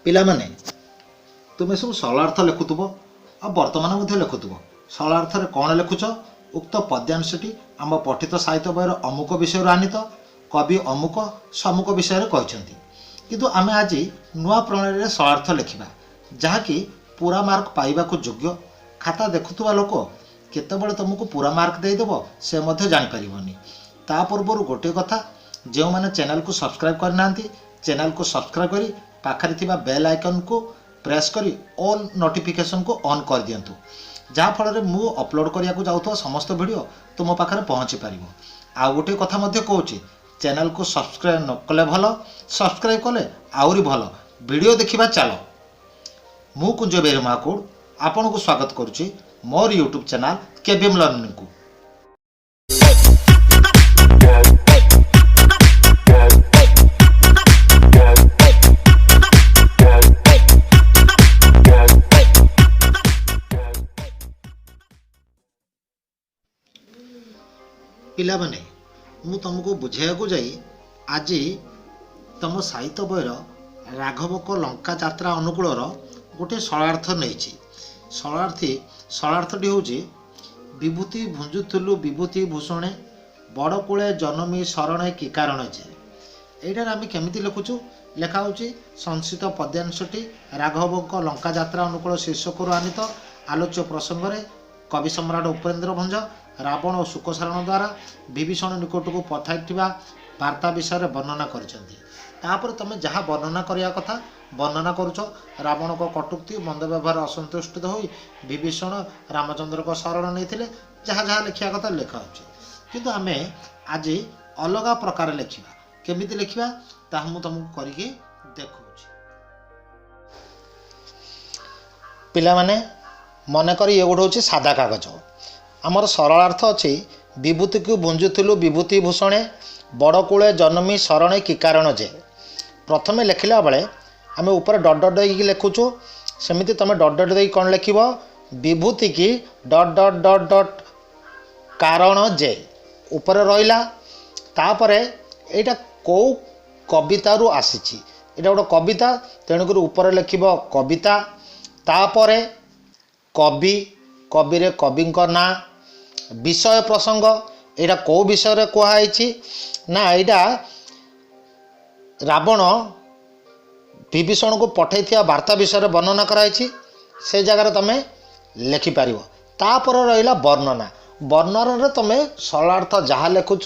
ପିଲାମାନେ ତୁମେ ସବୁ ସରଳାର୍ଥ ଲେଖୁଥିବ ଆଉ ବର୍ତ୍ତମାନ ମଧ୍ୟ ଲେଖୁଥିବ। ସରଳାର୍ଥରେ କ'ଣ ଲେଖୁଛ? ଉକ୍ତ ପଦ୍ୟାଂଶଟି ଆମ ପଠିତ ସାହିତ୍ୟ ବହିର ଅମୁକ ବିଷୟରୁ ଆନିତ, କବି ଅମୁକ ସମୁକ ବିଷୟରେ କହିଛନ୍ତି। କିନ୍ତୁ ଆମେ ଆଜି ନୂଆ ପ୍ରଣାଳୀରେ ସରଳାର୍ଥ ଲେଖିବା, ଯାହାକି ପୁରା ମାର୍କ ପାଇବାକୁ ଯୋଗ୍ୟ। ଖାତା ଦେଖୁଥିବା ଲୋକ କେତେବେଳେ ତୁମକୁ ପୁରା ମାର୍କ ଦେଇଦେବ ସେ ମଧ୍ୟ ଜାଣିପାରିବନି। ତା ପୂର୍ବରୁ ଗୋଟିଏ କଥା, ଯେଉଁମାନେ ଚ୍ୟାନେଲକୁ ସବସ୍କ୍ରାଇବ୍ କରିନାହାନ୍ତି ଚ୍ୟାନେଲକୁ ସବସ୍କ୍ରାଇବ୍ କରି ପାଖରେ ଥିବା ବେଲ୍ ଆଇକନ୍କୁ ପ୍ରେସ୍ କରି ଅଲ୍ ନୋଟିଫିକେସନ୍କୁ ଅନ୍ କରିଦିଅନ୍ତୁ, ଯାହାଫଳରେ ମୁଁ ଅପଲୋଡ଼ କରିବାକୁ ଯାଉଥିବା ସମସ୍ତ ଭିଡ଼ିଓ ତୁମ ପାଖରେ ପହଞ୍ଚି ପାରିବ। ଆଉ ଗୋଟିଏ କଥା ମଧ୍ୟ କହୁଛି, ଚ୍ୟାନେଲକୁ ସବସ୍କ୍ରାଇବ୍ ନ କଲେ ଭଲ, ସବସ୍କ୍ରାଇବ୍ କଲେ ଆହୁରି ଭଲ। ଭିଡ଼ିଓ ଦେଖିବା ଚାଲ। ମୁଁ କୁଞ୍ଜ ବେହେରା ମହାକୁଡ଼ ଆପଣଙ୍କୁ ସ୍ୱାଗତ କରୁଛି ମୋର ୟୁଟ୍ୟୁବ୍ ଚ୍ୟାନେଲ୍ କେବିଏମ୍ ଲର୍ଣ୍ଣିଂକୁ। ପିଲାମାନେ, ମୁଁ ତୁମକୁ ବୁଝାଇବାକୁ ଯାଇ ଆଜି ତୁମ ସାହିତ୍ୟ ବହିର ରାଘବଙ୍କ ଲଙ୍କା ଯାତ୍ରା ଅନୁକୂଳର ଗୋଟିଏ ସରଳାର୍ଥ ନେଇଛି। ସରଳାର୍ଥଟି ହେଉଛି ବିଭୂତି ଭୁଞ୍ଜୁଥିଲୁ ବିଭୂତି ଭୂଷଣେ, ବଡ଼ କୂଳେ ଜନମି ଶରଣେ କି କାରଣ ଯେ। ଏଇଟାରେ ଆମେ କେମିତି ଲେଖୁଛୁ? ଲେଖା ହେଉଛି ସଂସ୍କୃତ ପଦ୍ୟାଂଶଟି ରାଘବଙ୍କ ଲଙ୍କା ଯାତ୍ରା ଅନୁକୂଳ ଶୀର୍ଷକରୁ ଆନିତ। ଆଲୋଚ୍ୟ ପ୍ରସଙ୍ଗରେ କବି ସମ୍ରାଟ ଉପେନ୍ଦ୍ର ଭଞ୍ଜ ରାବଣ ଓ ଶୁକସାରଣ ଦ୍ୱାରା ବିଭୀଷଣ ନିକଟକୁ ପଠାଇଥିବା ବାର୍ତ୍ତା ବିଷୟରେ ବର୍ଣ୍ଣନା କରିଛନ୍ତି। ତାପରେ ତୁମେ ଯାହା ବର୍ଣ୍ଣନା କରିବା କଥା ବର୍ଣ୍ଣନା କରୁଛ। ରାବଣଙ୍କ କଟୁକ୍ତି ମନ୍ଦ ବ୍ୟବହାର ଅସନ୍ତୁଷ୍ଟ ହୋଇ ବିଭୀଷଣ ରାମଚନ୍ଦ୍ରଙ୍କ ଶରଣ ନେଇଥିଲେ। ଯାହା ଯାହା ଲେଖିବା କଥା ଲେଖା ହେଉଛି, କିନ୍ତୁ ଆମେ ଆଜି ଅଲଗା ପ୍ରକାର ଲେଖିବା। କେମିତି ଲେଖିବା ତାହା ମୁଁ ତୁମକୁ କରିକି ଦେଖାଉଛି। ପିଲାମାନେ ମନେକର ଇଏ ଗୋଟେ ହେଉଛି ସାଦା କାଗଜ। ଆମର ସରଳାର୍ଥ ଅଛି ବିଭୂତିକୁ ଭୁଞ୍ଜୁଥିଲୁ ବିଭୂତି ଭୂଷଣେ, ବଡ଼ କୂଳେ ଜନମି ଶରଣେ କି କାରଣ ଯେ। ପ୍ରଥମେ ଲେଖିଲା ବେଳେ ଆମେ ଉପରେ ଡଟ୍ ଡଟ୍ ଦେଇକି ଲେଖୁଛୁ, ସେମିତି ତୁମେ ଡଟ୍ ଡଟ୍ ଦେଇକି କ'ଣ ଲେଖିବ? ବିଭୂତିକି ଡଟ୍ ଡଟ୍ ଡଟ୍ ଡଟ୍ କାରଣ ଯେ ଉପରେ ରହିଲା। ତାପରେ ଏଇଟା କେଉଁ କବିତାରୁ ଆସିଛି? ଏଇଟା ଗୋଟେ କବିତା, ତେଣୁକରି ଉପରେ ଲେଖିବ କବିତା। ତାପରେ କବି, କବିରେ କବିଙ୍କ ନାଁ, ବିଷୟ ପ୍ରସଙ୍ଗ, ଏଇଟା କେଉଁ ବିଷୟରେ କୁହାଯାଇଛି? ନା ଏଇଟା ରାବଣ ବିଭୀଷଣକୁ ପଠାଇଥିବା ବାର୍ତ୍ତା ବିଷୟରେ ବର୍ଣ୍ଣନା କରାଯାଇଛି। ସେ ଜାଗାରେ ତୁମେ ଲେଖିପାରିବ। ତାପରେ ରହିଲା ବର୍ଣ୍ଣନା। ବର୍ଣ୍ଣନାରେ ତୁମେ ସରଳାର୍ଥ ଯାହା ଲେଖୁଛ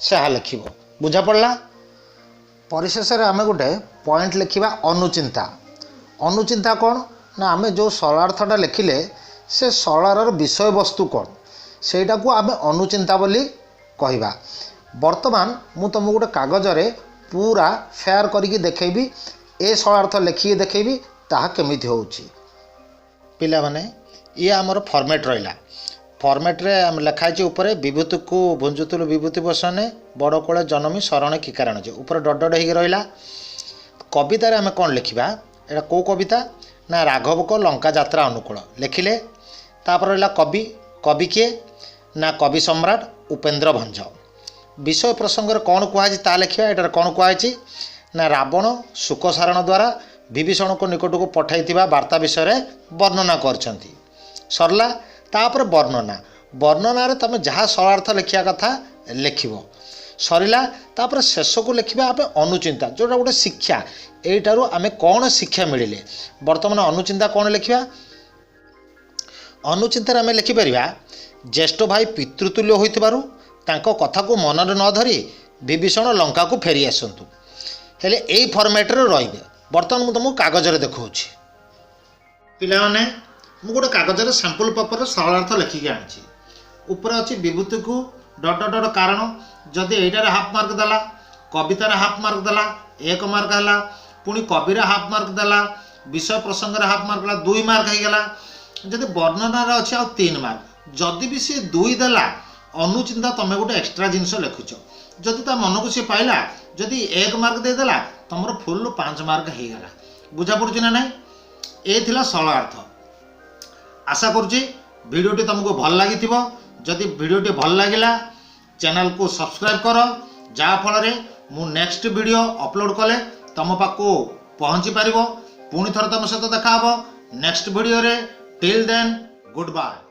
ସେହା ଲେଖିବ। ବୁଝା ପଡ଼ିଲା? ପରିଶେଷରେ ଆମେ ଗୋଟେ ପଏଣ୍ଟ ଲେଖିବା ଅନୁଚିନ୍ତା। ଅନୁଚିନ୍ତା କ'ଣ? ନା ଆମେ ଯେଉଁ ସରଳାର୍ଥଟା ଲେଖିଲେ ସେ ସରଳାର ବିଷୟବସ୍ତୁ କ'ଣ ସେଇଟାକୁ ଆମେ ଅନୁଚିନ୍ତା ବୋଲି କହିବା। ବର୍ତ୍ତମାନ ମୁଁ ତୁମକୁ ଗୋଟେ କାଗଜରେ ପୁରା ଫେୟାର କରିକି ଦେଖେଇବି, ଏ ସରଳାର୍ଥ ଲେଖିକି ଦେଖେଇବି ତାହା କେମିତି ହେଉଛି। ପିଲାମାନେ, ଇଏ ଆମର ଫର୍ମେଟ୍ ରହିଲା। ଫର୍ମେଟ୍ରେ ଆମେ ଲେଖା ହେଇଛି ଉପରେ ବିଭୂତିକୁ ଭୁଞ୍ଜୁଥିଲୁ ବିଭୂତି ଭୂଷଣେ, ବଡ଼ କୂଳେ ଜନମି ଶରଣେ କି କାରଣ ଯେ। ଉପରେ ଡଟ୍ ଡଟ୍ ହେଇକି ରହିଲା। କବିତାରେ ଆମେ କ'ଣ ଲେଖିବା? ଏଇଟା କେଉଁ କବିତା? ନା ରାଘବଙ୍କ ଲଙ୍କା ଯାତ୍ରା ଅନୁକୂଳ ଲେଖିଲେ। ତାପରେ ରହିଲା କବି। କବି କିଏ? ନା କବି ସମ୍ରାଟ ଉପେନ୍ଦ୍ର ଭଞ୍ଜ। ବିଷୟ ପ୍ରସଙ୍ଗରେ କ'ଣ କୁହାଯାଇଛି ତାହା ଲେଖିବା। ଏଠାରେ କ'ଣ କୁହାଯାଇଛି? ନା ରାବଣ ଶୁକସାରଣ ଦ୍ୱାରା ବିଭୀଷଣଙ୍କ ନିକଟକୁ ପଠାଇଥିବା ବାର୍ତ୍ତା ବିଷୟରେ ବର୍ଣ୍ଣନା କରିଛନ୍ତି। ସରିଲା। ତାପରେ ବର୍ଣ୍ଣନା। ବର୍ଣ୍ଣନାରେ ତୁମେ ଯାହା ସରଳାର୍ଥ ଲେଖିବା କଥା ଲେଖିବ। ସରିଲା। ତାପରେ ଶେଷକୁ ଲେଖିବା ଆମେ ଅନୁଚିନ୍ତା, ଯେଉଁଟା ଗୋଟେ ଶିକ୍ଷା। ଏଇଟାରୁ ଆମେ କ'ଣ ଶିକ୍ଷା ମିଳିଲେ? ବର୍ତ୍ତମାନ ଅନୁଚିନ୍ତା କ'ଣ ଲେଖିବା? ଅନୁଚିନ୍ତାରେ ଆମେ ଲେଖିପାରିବା ଜ୍ୟେଷ୍ଠ ଭାଇ ପିତୃତୁଲ୍ୟ ହୋଇଥିବାରୁ ତାଙ୍କ କଥାକୁ ମନରେ ନ ଧରି ବିଭୀଷଣ ଲଙ୍କାକୁ ଫେରି ଆସନ୍ତୁ। ହେଲେ ଏଇ ଫର୍ମେଟ୍ରେ ରହିବେ। ବର୍ତ୍ତମାନ ମୁଁ ତୁମକୁ କାଗଜରେ ଦେଖାଉଛି। ପିଲାମାନେ, ମୁଁ ଗୋଟେ କାଗଜରେ ସାମ୍ପଲ୍ ପେପରରେ ସରଳାର୍ଥ ଲେଖିକି ଆଣିଛି। ଉପରେ ଅଛି ବିଭୂତିକୁ ଡଟ୍ ଡଟ୍ ଡଟ୍ କାରଣ। ଯଦି ଏଇଟାରେ ହାଫ୍ ମାର୍କ ଦେଲା, କବିତାରେ ହାଫ୍ ମାର୍କ ଦେଲା 1 ମାର୍କ ହେଲା, ପୁଣି କବିରେ ହାଫ୍ ମାର୍କ ଦେଲା, ବିଷୟ ପ୍ରସଙ୍ଗରେ ହାଫ୍ ମାର୍କ ଦେଲା 2 ମାର୍କ ହେଇଗଲା। ଯଦି ବର୍ଣ୍ଣନାରେ ଅଛି ଆଉ 3 ମାର୍କ। ଯଦି ବି ସେ 2 ଦେଲା, ଅନୁଚିନ୍ତା ତୁମେ ଗୋଟେ ଏକ୍ସଟ୍ରା ଜିନିଷ ଲେଖୁଛ। ଯଦି ତା ମନକୁ ସେ ପାଇଲା, ଯଦି 1 ମାର୍କ ଦେଇଦେଲା, ତୁମର ଫୁଲ୍ 5 ମାର୍କ ହେଇଗଲା। ବୁଝା ପଡ଼ୁଛି ନା ନାହିଁ? ଏ ଥିଲା ସରଳାର୍ଥ। ଆଶା କରୁଛି ଭିଡ଼ିଓଟି ତୁମକୁ ଭଲ ଲାଗିଥିବ। ଯଦି ଭିଡ଼ିଓଟି ଭଲ ଲାଗିଲା ଚ୍ୟାନେଲକୁ ସବସ୍କ୍ରାଇବ୍ କର, ଯାହାଫଳରେ ମୁଁ ନେକ୍ସଟ ଭିଡ଼ିଓ ଅପଲୋଡ଼ କଲେ ତୁମ ପାଖକୁ ପହଞ୍ଚି ପାରିବ। पुणी थर तुम सहित देखा नेक्स्ट वीडियो रे टिल देन गुड बाय।